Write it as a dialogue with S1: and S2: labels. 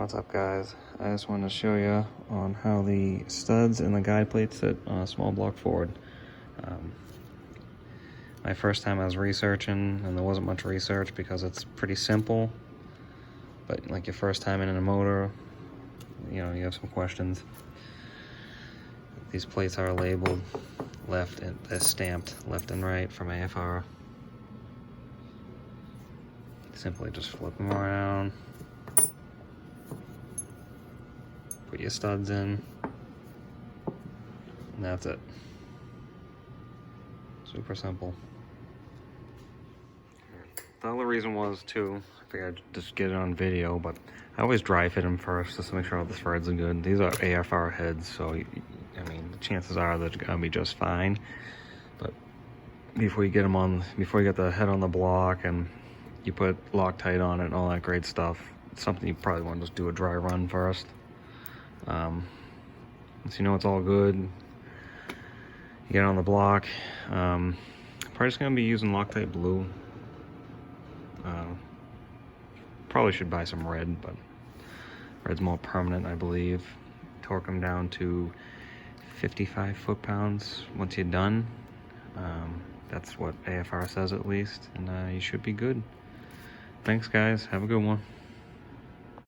S1: What's up, guys? I just wanted to show you on how the studs and the guide plates sit on a small block Ford. My first time I was researching, and there wasn't much research because it's pretty simple, but like your first time in a motor, you know, you have some questions. These plates are labeled left and they're stamped left and right from AFR. Simply just flip them around, put your studs in, and that's it. Super simple. The other reason was too, I figured I'd just get it on video, but I always dry fit them first just to make sure all the threads are good. These are AFR heads, so I mean, the chances are they're gonna be just fine. But before you get them on, before you get the head on the block and you put Loctite on it and all that great stuff, it's something you probably want to just do a dry run first. Once you know it's all good, you get it on the block. Probably just gonna be using Loctite Blue. Probably should buy some red, but red's more permanent, I believe. Torque them down to 55 foot-pounds once you're done. That's what AFR says at least, and you should be good. Thanks, guys. Have a good one.